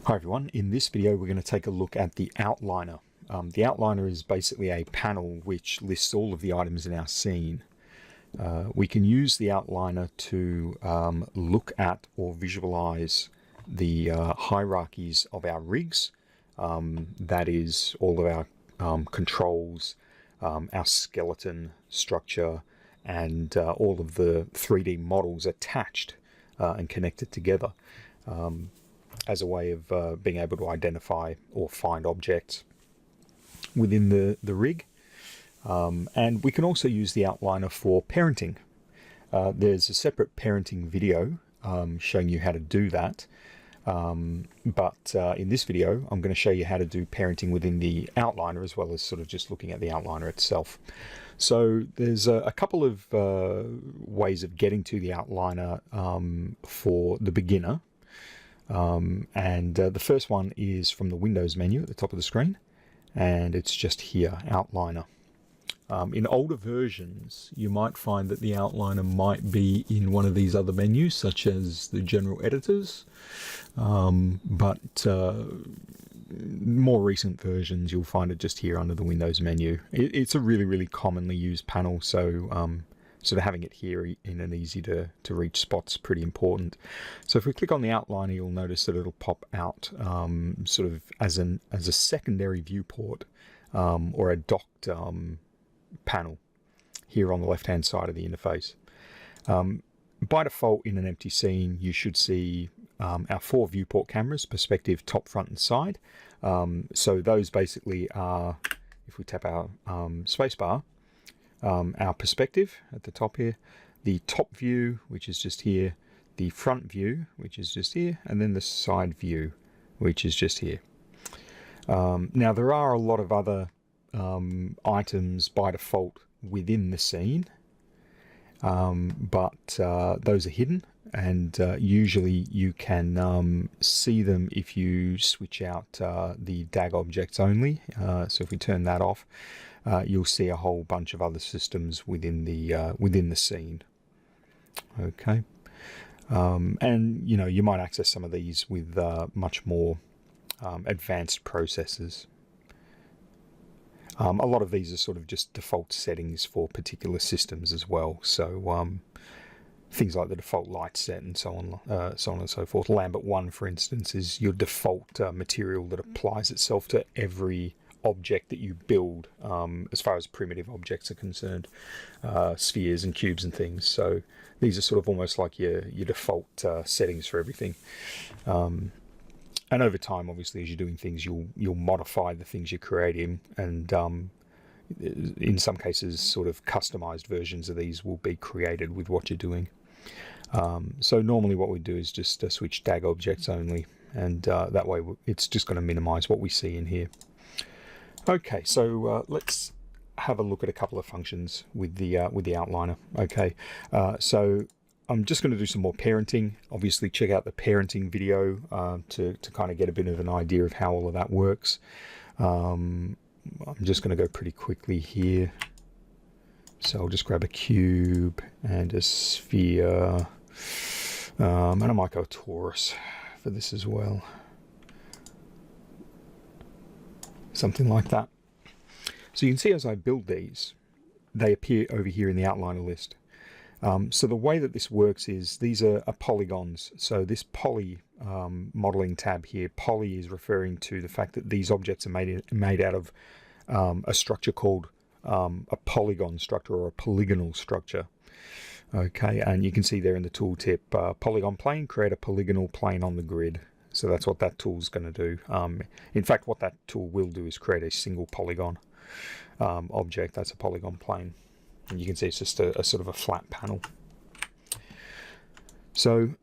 Hi everyone, in this video we're going to take a look at the outliner. The outliner is basically a panel which lists all of the items in our scene. We can use the outliner to look at or visualize the hierarchies of our rigs. That is all of our controls, our skeleton structure, and all of the 3D models attached and connected together. As a way of being able to identify or find objects within the rig. And we can also use the outliner for parenting. There's a separate parenting video showing you how to do that. But in this video, I'm going to show you how to do parenting within the outliner, as well as sort of just looking at the outliner itself. So there's a couple of ways of getting to the outliner for the beginner. The first one is from the Windows menu at the top of the screen, and it's just here, outliner. In older versions, you might find that the outliner might be in one of these other menus, such as the general editors, but more recent versions, you'll find it just here under the Windows menu. It's a really commonly used panel, so sort of having it here in an easy to reach spot's pretty important. So if we click on the outliner, you'll notice that it'll pop out sort of as a secondary viewport or a docked panel here on the left hand side of the interface. By default, in an empty scene, you should see our 4 viewport cameras: perspective, top, front and side. So those basically are, if we tap our spacebar, our perspective at the top here, the top view, which is just here, the front view, which is just here, and then the side view, which is just here. Now there are a lot of other items by default within the scene, but those are hidden, and usually you can see them if you switch out the DAG objects only. So if we turn that off, you'll see a whole bunch of other systems within the scene. Okay, and you might access some of these with much more advanced processes. A lot of these are sort of just default settings for particular systems as well. So things like the default light set and so on and so forth. Lambert 1, for instance, is your default material that applies itself to every object that you build, as far as primitive objects are concerned, spheres and cubes and things. So these are sort of almost like your default settings for everything. And over time, obviously, as you're doing things, you'll modify the things you're creating, and in some cases, sort of customized versions of these will be created with what you're doing. So normally what we do is just switch DAG objects only, and that way it's just going to minimize what we see in here. Okay, so let's have a look at a couple of functions with the outliner. Okay, so I'm just going to do some more parenting. Obviously, check out the parenting video to kind of get a bit of an idea of how all of that works. I'm just going to go pretty quickly here. So I'll just grab a cube and a sphere, and I might go torus for this as well. Something like that. So you can see as I build these, they appear over here in the outliner list. So the way that this works is these are polygons. So this poly modeling tab here, poly is referring to the fact that these objects are made out of a structure called a polygon structure or a polygonal structure. Okay, and you can see there in the tooltip, polygon plane, create a polygonal plane on the grid. So that's what that tool is going to do. In fact, what that tool will do is create a single polygon object. That's a polygon plane. And you can see it's just a sort of a flat panel. So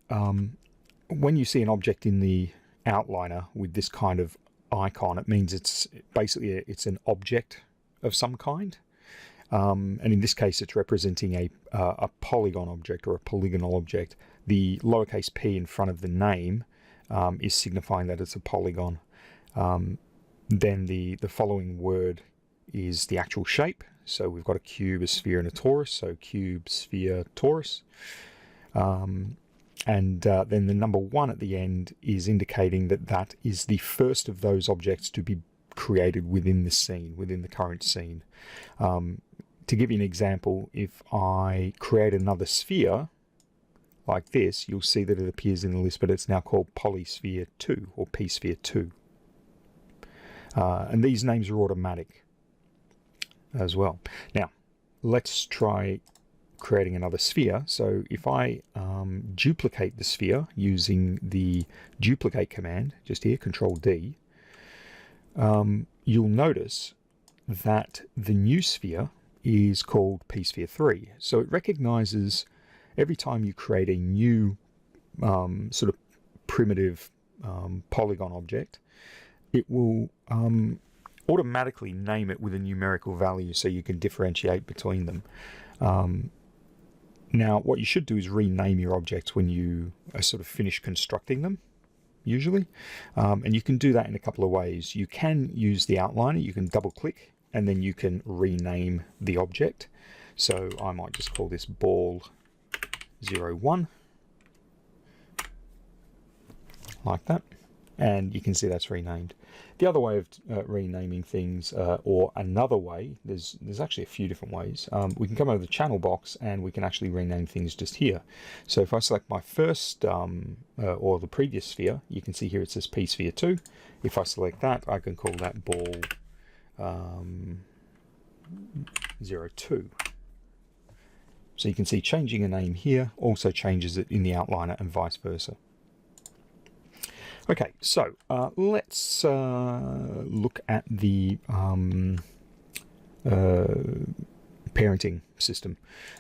when you see an object in the outliner with this kind of icon, it means it's basically it's an object of some kind. And in this case, it's representing a polygon object or a polygonal object. The lowercase p in front of the name is signifying that it's a polygon. Then the following word is the actual shape. So we've got a cube, a sphere and a torus. So cube, sphere, torus. And then the number 1 at the end is indicating that that is the first of those objects to be created within the scene, within the current scene. To give you an example, if I create another sphere like this, you'll see that it appears in the list, but it's now called Polysphere 2 or P-Sphere 2. And these names are automatic as well. Now, let's try creating another sphere. So if I duplicate the sphere using the duplicate command, just here, Control D, you'll notice that the new sphere is called P-Sphere 3. So it recognizes every time you create a new sort of primitive polygon object, it will automatically name it with a numerical value so you can differentiate between them. Now, what you should do is rename your objects when you are sort of finished constructing them, usually. And you can do that in a couple of ways. You can use the outliner, you can double click, and then you can rename the object. So I might just call this ball 01, like that. And you can see that's renamed. The other way of renaming things, or another way, there's actually a few different ways. We can come over to the channel box and we can actually rename things just here. So if I select my first or the previous sphere, you can see here it says P-Sphere 2. If I select that, I can call that ball 02. So you can see changing a name here also changes it in the outliner and vice versa. Okay, so let's look at the parenting system.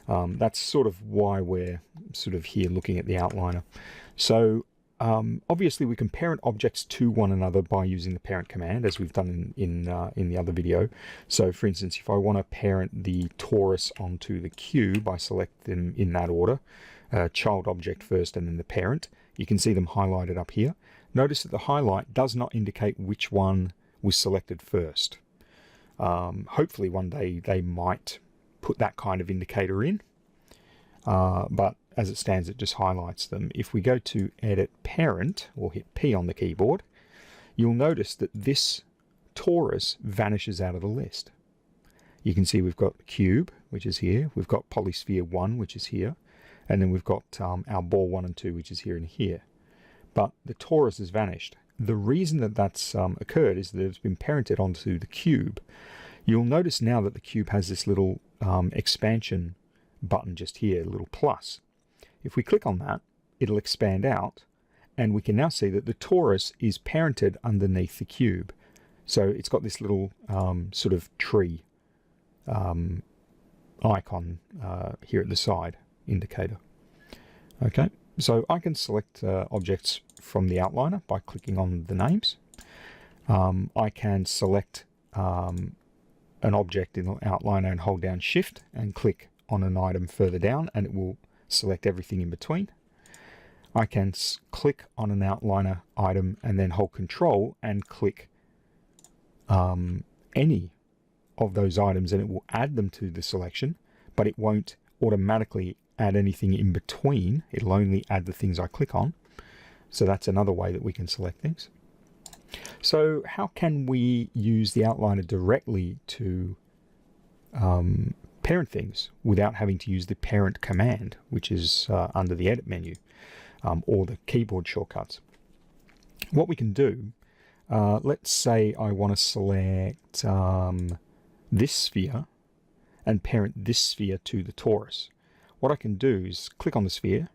That's sort of why we're sort of here looking at the outliner. So obviously we can parent objects to one another by using the parent command, as we've done in the other video. So for instance, if I want to parent the torus onto the cube, I select them in that order, child object first and then the parent. You can see them highlighted up here. Notice that the highlight does not indicate which one was selected first. Hopefully one day they might put that kind of indicator in, but as it stands it just highlights them. If we go to Edit Parent, or hit P on the keyboard, you'll notice that this torus vanishes out of the list. You can see we've got the cube, which is here, we've got Polysphere 1, which is here, and then we've got our ball 1 and 2, which is here and here. But the torus has vanished. The reason that that's occurred is that it's been parented onto the cube. You'll notice now that the cube has this little expansion button just here, a little plus. If we click on that, it'll expand out, and we can now see that the torus is parented underneath the cube. So it's got this little sort of tree icon here at the side, indicator. Okay. So I can select objects from the outliner by clicking on the names. I can select an object in the outliner and hold down Shift and click on an item further down, and it will select everything in between. I can click on an outliner item and then hold Control and click any of those items, and it will add them to the selection, but it won't automatically add anything in between. It'll only add the things I click on. So that's another way that we can select things. So how can we use the outliner directly to parent things without having to use the parent command, which is under the edit menu, or the keyboard shortcuts? What we can do, let's say I want to select this sphere and parent this sphere to the torus. What I can do is click on the sphere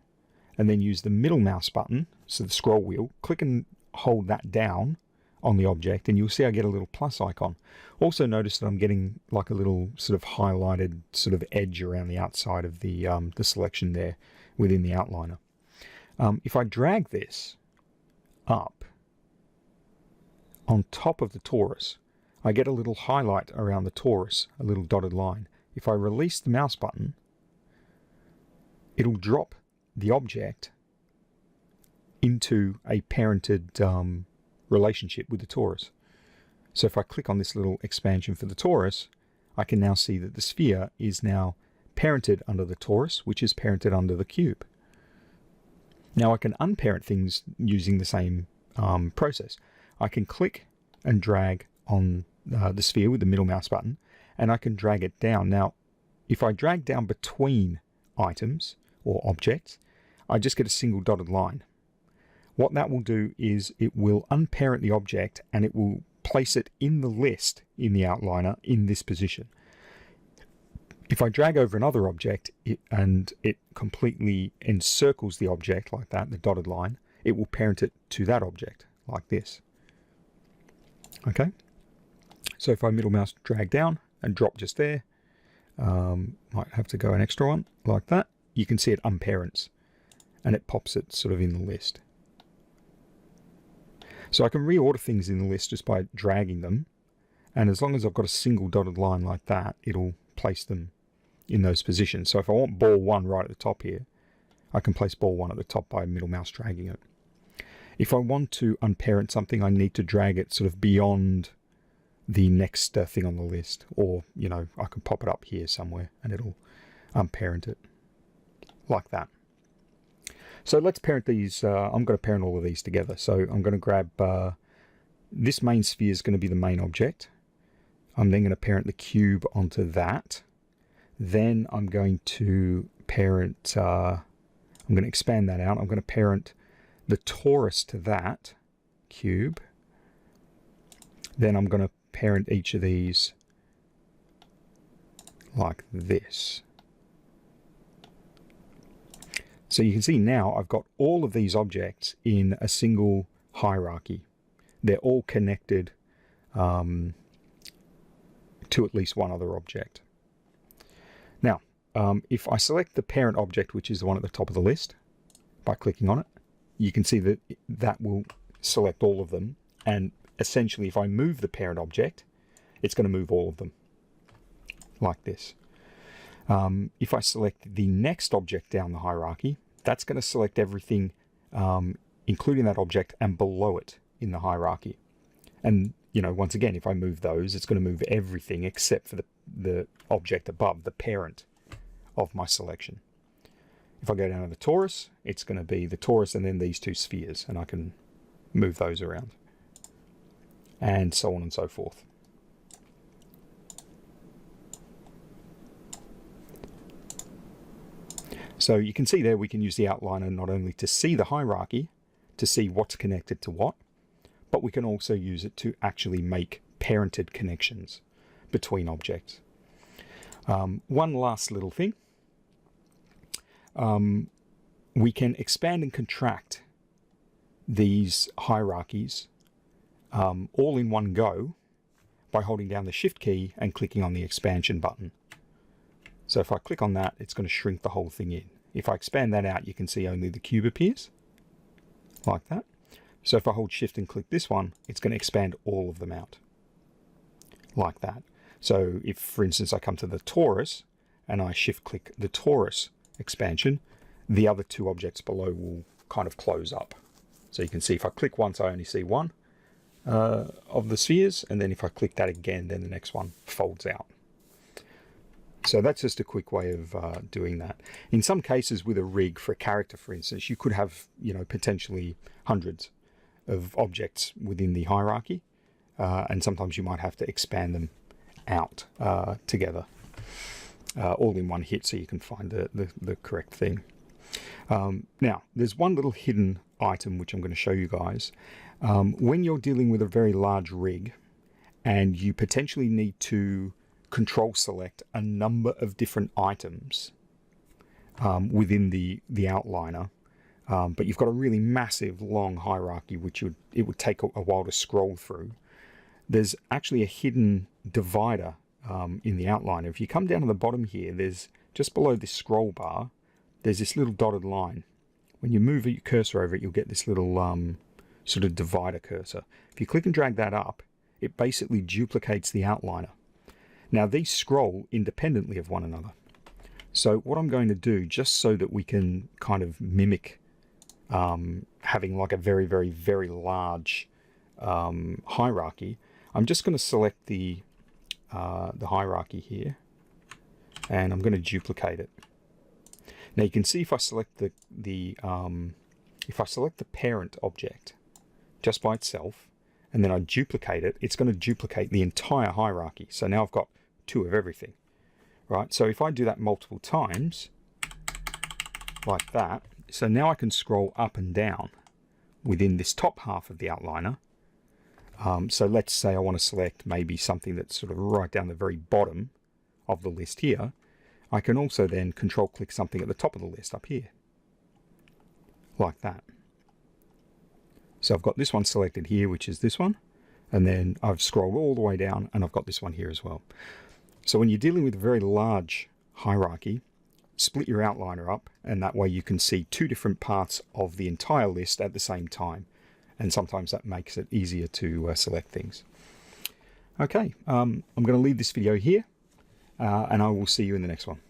and then use the middle mouse button, so the scroll wheel, click and hold that down on the object, and you'll see I get a little plus icon. Also notice that I'm getting like a little sort of highlighted sort of edge around the outside of the selection there within the outliner. If I drag this up on top of the torus, I get a little highlight around the torus, a little dotted line. If I release the mouse button, it'll drop the object into a parented relationship with the torus. So if I click on this little expansion for the torus, I can now see that the sphere is now parented under the torus, which is parented under the cube. Now I can unparent things using the same process. I can click and drag on the sphere with the middle mouse button, and I can drag it down. Now, if I drag down between items or objects, I just get a single dotted line. What that will do is it will unparent the object and it will place it in the list in the outliner in this position. If I drag over another object and it completely encircles the object like that, the dotted line, it will parent it to that object like this. Okay, so if I middle mouse drag down and drop just there, might have to go an extra one like that, you can see it unparents and it pops it sort of in the list. So I can reorder things in the list just by dragging them, and as long as I've got a single dotted line like that, it'll place them in those positions. So if I want ball 1 right at the top here, I can place ball 1 at the top by middle mouse dragging it. If I want to unparent something, I need to drag it sort of beyond the next thing on the list, or you know, I can pop it up here somewhere and it'll unparent it like that. So let's parent these. I'm going to parent all of these together. So I'm going to grab this main sphere is going to be the main object. I'm then going to parent the cube onto that. Then I'm going to parent, I'm going to expand that out. I'm going to parent the torus to that cube. Then I'm going to parent each of these like this. So you can see now I've got all of these objects in a single hierarchy. They're all connected to at least one other object. Now, if I select the parent object, which is the one at the top of the list, by clicking on it, you can see that that will select all of them. And essentially, if I move the parent object, it's going to move all of them like this. If I select the next object down the hierarchy, that's going to select everything, including that object and below it in the hierarchy. And, you know, once again, if I move those, it's going to move everything except for the object above, the parent of my selection. If I go down to the torus, it's going to be the torus and then these two spheres, and I can move those around. And so on and so forth. So you can see there we can use the outliner not only to see the hierarchy, to see what's connected to what, but we can also use it to actually make parented connections between objects. One last little thing. We can expand and contract these hierarchies all in one go by holding down the Shift key and clicking on the expansion button. So if I click on that, it's going to shrink the whole thing in. If I expand that out, you can see only the cube appears, like that. So if I hold Shift and click this one, it's going to expand all of them out, like that. So if, for instance, I come to the torus and I Shift click the torus expansion, the other two objects below will kind of close up. So you can see if I click once, I only see one of the spheres, and then if I click that again, then the next one folds out. So that's just a quick way of doing that. In some cases with a rig for a character, for instance, you could have, you know, potentially hundreds of objects within the hierarchy, and sometimes you might have to expand them out together all in one hit so you can find the correct thing. Now, there's one little hidden item which I'm going to show you guys. When you're dealing with a very large rig and you potentially need to control select a number of different items within the outliner, but you've got a really massive long hierarchy which it would take a while to scroll through. There's actually a hidden divider in the outliner. If you come down to the bottom here, there's just below this scroll bar, there's this little dotted line. When you move your cursor over it, you'll get this little sort of divider cursor. If you click and drag that up, it basically duplicates the outliner. Now these scroll independently of one another. So what I'm going to do, just so that we can kind of mimic having like a very, very, very large hierarchy, I'm just going to select the hierarchy here, and I'm going to duplicate it. Now you can see if I select the if I select the parent object just by itself, and then I duplicate it, it's going to duplicate the entire hierarchy. So now I've got 2 of everything, right? So if I do that multiple times, like that, so now I can scroll up and down within this top half of the outliner. So let's say I want to select maybe something that's sort of right down the very bottom of the list here. I can also then control click something at the top of the list up here, like that. So I've got this one selected here, which is this one, and then I've scrolled all the way down and I've got this one here as well. So when you're dealing with a very large hierarchy, split your outliner up, and that way you can see 2 different parts of the entire list at the same time. And sometimes that makes it easier to select things. Okay, I'm going to leave this video here, and I will see you in the next one.